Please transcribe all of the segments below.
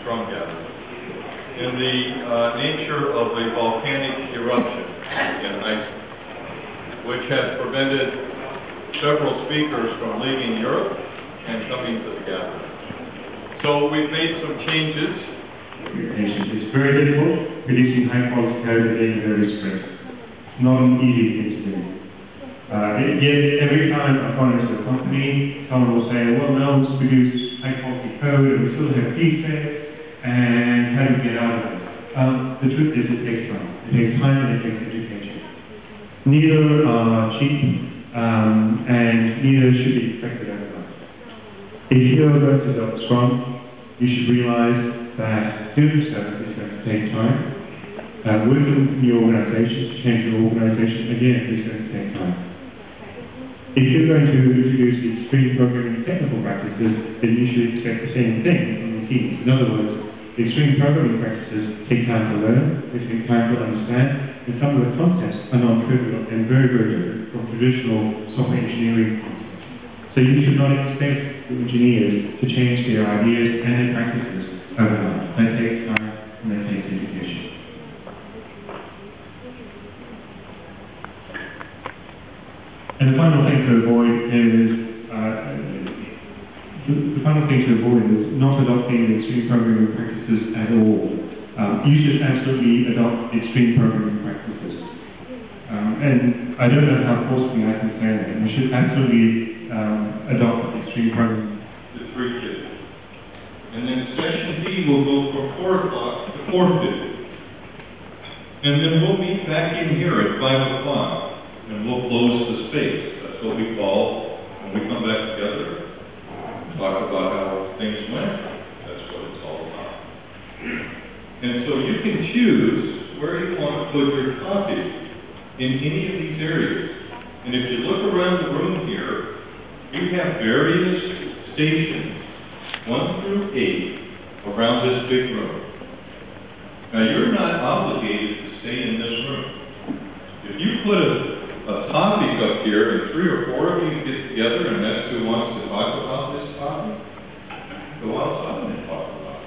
Scrum gathering. In the nature of a volcanic eruption in Iceland, which has prevented several speakers from leaving Europe and coming to the gathering. So we've made some changes. It's very difficult. Producing high quality code and being very strict. It's not an easy thing to do. Yet every time I find this a company, someone will say, well, now let's produce high quality code and we still have defects, and how do we get out of it? The truth is it takes time. It takes time and it takes education. Neither are cheap, and neither should be expected overnight. If you're going to adopt Scrum, you should realize that doing so is going to take time. Working in your organization to change your organization, again, is going to take time. If you're going to introduce extreme programming technical practices, then you should expect the same thing from your teams. In other words, extreme programming practices take time to learn, they take time to understand, and some of the concepts are non-trivial and very, very different from traditional software engineering concepts. So you should not expect your engineers to change their ideas and their practices overnight. That takes time and that takes education. And the final thing to avoid is not adopting extreme programming practices at all. You should absolutely adopt extreme programming practices. And I don't know how forcefully I can say that. You should absolutely adopt extreme programming. The 3 kids. And then session B will go from 4 o'clock to 4:50. And then we'll meet back in here at 5 o'clock. And we'll close the space. That's what we call, when we come back together, talk about how things went. That's what it's all about. And so you can choose where you want to put your copy in any of these areas. And if you look around the room here, we have various stations, 1 through 8, around this big room. Now you're not obligated to stay in this room. If you put a topic up here, and 3 or 4 of you get together, and that's who wants to talk about this topic, go outside and talk about it.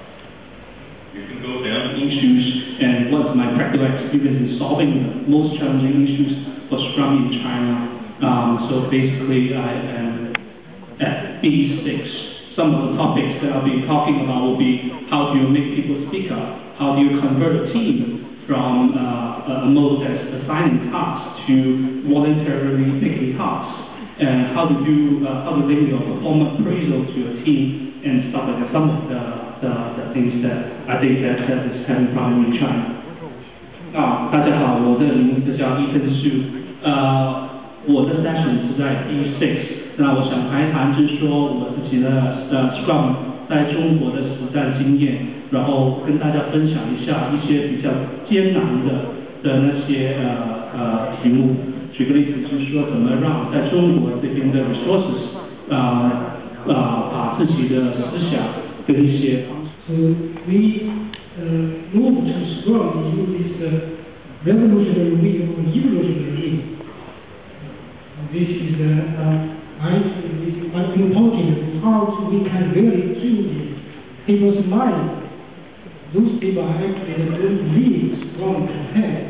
You can go down to issues, and what's my practical experience in solving the most challenging issues for Scrum in China. So basically, I am at B6. Some of the topics that I'll be talking about will be how do you make people speak up, how do you convert a team from a mode that's assigning tasks to voluntarily picking tasks, and how to link your performance appraisal to your team and stuff like that. Some of the things that I think that is having problem in China. 大家好，我的名字叫伊森树，我的 session 是在 B6。那我想谈一谈，就是说我自己的Scrum 在中国的实战经验，然后跟大家分享一下一些比较艰难的那些题目。举个例子，就是说怎么让在中国这边的 resources 把自己的思想跟一些。So we move to Scrum is the revolutionary way or evolutionary way. This is I'm important how we can really change people's mind. Those people actually don't leave Scrum to have.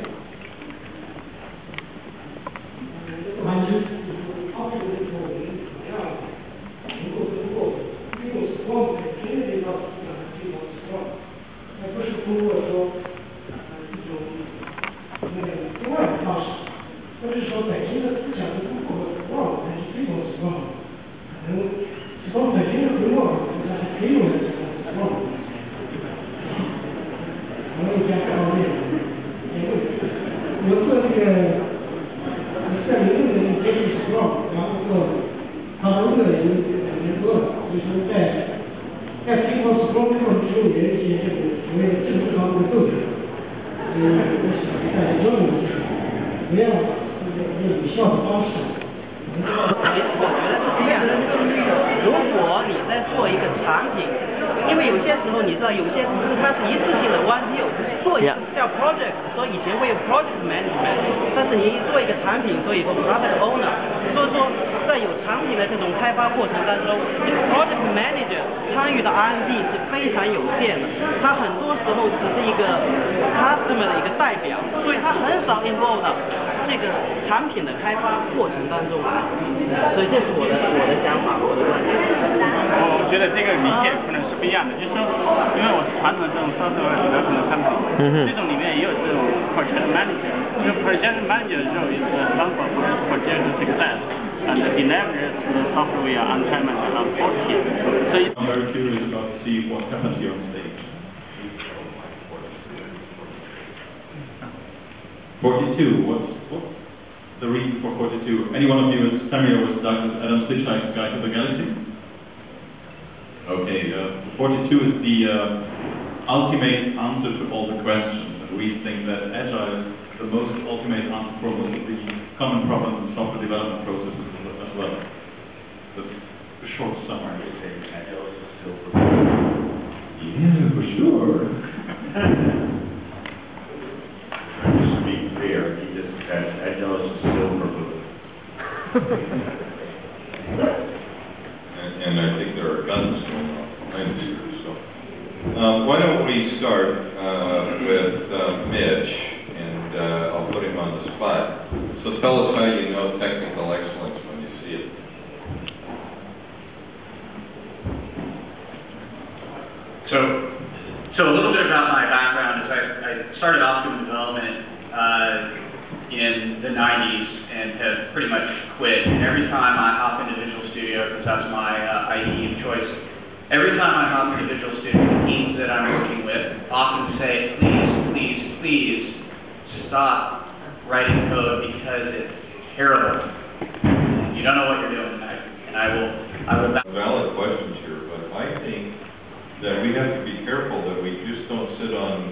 project manager 是参与的 R&D 是非常有限的，他很多时候只是一个 customer 的一个代表，所以他很少 involve 到这个产品的开发过程当中来。所以这是我的想法，我的观点。我觉得这个理解可能是不一样的，就是说，因为我是传统这种 software development company，这种里面也有这种 project manager，这个 project manager role is responsible for project success and deliver the software on time and on quality. So I'm very curious about to see what happens here on stage. 42. What's the reason for 42? Any one of you is familiar with Douglas Adams' Hitchhiker's Guide to the Galaxy? Okay, 42 is the ultimate answer to all the questions, and we think that Agile is the most ultimate answer for most of the common problems in software development processes as well. The short summary is saying Agile is still for yeah, for sure. Just to be clear, he just said Agile is still for and I think there are guns going on behind us here, so. Why don't we start with Mitch, and I'll put him on the spot. So tell us how you know technical excellence when you see it. So a little bit about my background is I started off doing development in the 90s and have pretty much quit. And every time I hop into Visual Studio, because that's my IDE of choice, every time I hop into Visual Studio, the teams that I'm working with often say, please stop writing code because it's terrible. You don't know what you're doing. And I will. Valid questions here, but I think that we have to be careful that we just don't sit on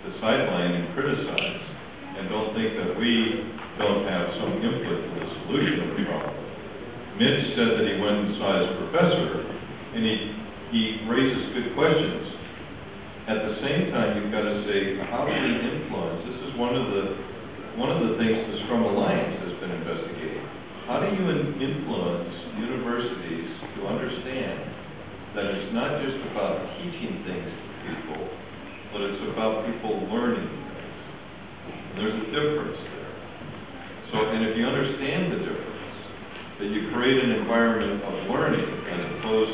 the sideline and criticize, and don't think that we don't have some input in the solution of the problem. Mitch said that he went and saw his professor, and he raises good questions. At the same time, you've got to say, how do we influence? This is one of the things the Scrum Alliance has been investigating. How do you influence universities to understand that it's not just about teaching things to people, but it's about people learning things. There's a difference there. So, and if you understand the difference, that you create an environment of learning as opposed